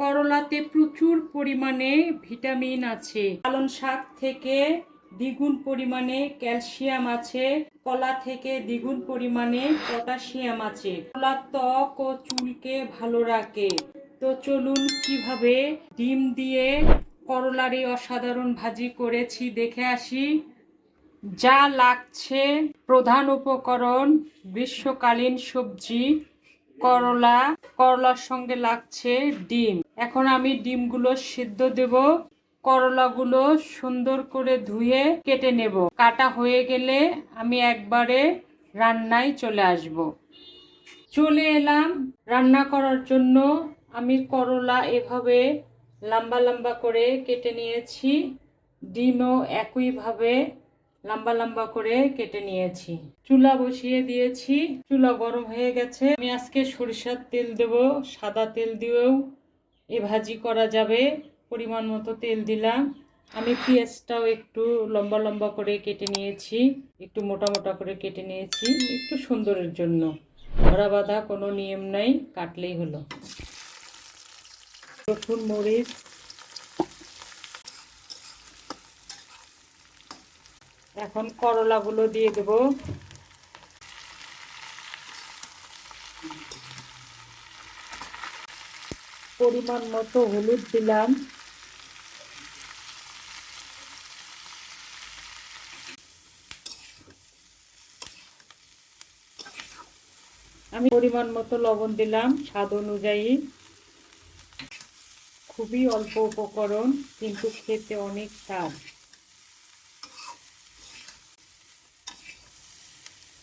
করলাতে প্রচুর পরিমাণে ভিটামিন আছে। পালং শাক থেকে দ্বিগুণ পরিমাণে ক্যালসিয়াম আছে। কলা থেকে দ্বিগুণ পরিমাণে পটাশিয়াম আছে। কলা ত্বক ও চুলকে ভালো রাখে। তো চলুন কিভাবে ডিম দিয়ে করলার এই অসাধারণ ভাজি করেছি দেখে আসি। যা লাগছে প্রধান উপকরণ গ্রীষ্মকালীন সবজি করলা, করলার সঙ্গে লাগছে ডিম। এখন আমি ডিমগুলো সিদ্ধ দেব। করলাগুলো সুন্দর করে ধুয়ে কেটে নেব। কাটা হয়ে গেলে আমি একবারে রান্নায় চলে আসব। চলে এলাম রান্না করার জন্য। আমি করলা এভাবে লম্বা লম্বা করে কেটে নিয়েছি। ডিমও একইভাবে লম্বা লম্বা করে কেটে নিয়েছি। চুলা বসিয়ে দিয়েছি। চুলা গরম হয়ে গেছে। আমি আজকে সরিষার তেল দেব। সাদা তেল দিয়েও এ ভাজি করা যাবে। পরিমাণ মতো তেল দিলাম। আমি পেঁয়াজটাও একটু লম্বা লম্বা করে কেটে নিয়েছি, একটু মোটা মোটা করে কেটে নিয়েছি, একটু সুন্দরের জন্য। ধরা বাঁধা কোনো নিয়ম নাই, কাটলেই হলো। রসুন, মরিচ, এখন করলাগুলো দিয়ে দেব। পরিমাণ মতো হলুদ দিলাম। আমি পরিমাণ মতো লবণ দিলাম স্বাদ অনুযায়ী। খুবই অল্প উপকরণ, কিন্তু খেতে অনেক স্বাদ।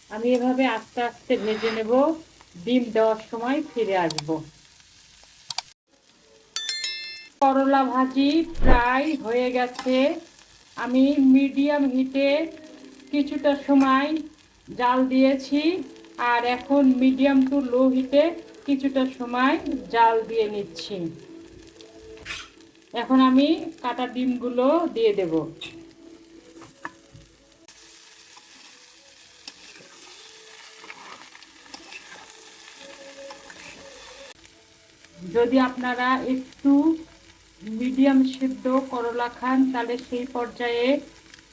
আমি এভাবে আস্তে আস্তে ভেজে নেব। ডিম দেওয়ার সময় ফিরে আসব। করলা ভাজি প্রায় হয়ে গেছে। আমি মিডিয়াম হিটে কিছুটা সময় জাল দিয়েছি, আর এখন মিডিয়াম টু লো হিটে কিছুটা সময় জাল দিয়ে নিচ্ছি। এখন আমি কাটা ডিমগুলো দিয়ে দেব। যদি আপনারা একটু মিডিয়াম সিদ্ধ করলা খান, তাহলে সেই পর্যায়ে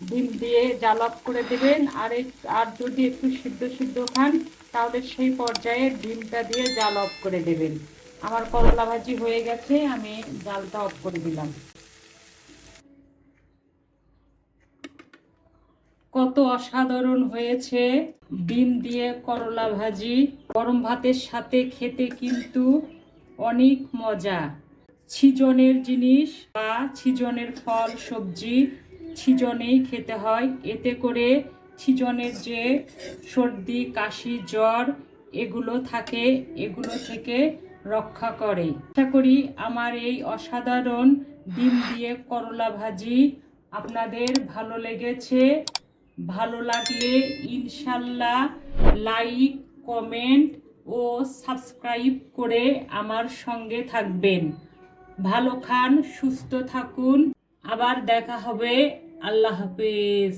ডিম দিয়ে জাল অফ করে দেবেন। আর যদি একটু সিদ্ধ সিদ্ধ খান, তাহলে সেই পর্যায়ে ডিমটা দিয়ে জাল অফ করে দেবেন। আমার করলা ভাজি হয়ে গেছে, আমি জালটা অফ করে দিলাম। কত অসাধারণ হয়েছে ডিম দিয়ে করলা ভাজি। গরম ভাতের সাথে খেতে কিন্তু অনেক মজা। সিজনের জিনিস বা সিজনের ফল সবজি সিজনেই খেতে হয়। এতে করে সিজনের যে সর্দি, কাশি, জ্বর এগুলো থাকে, এগুলো থেকে রক্ষা করে। আশা করি আমার এই অসাধারণ ডিম দিয়ে করলা ভাজি আপনাদের ভালো লেগেছে। ভালো লাগলে ইনশাল্লাহ লাইক, কমেন্ট ও সাবস্ক্রাইব করে আমার সঙ্গে থাকবেন। ভালো খান, সুস্থ থাকুন। আবার দেখা হবে। আল্লাহ হাফেজ।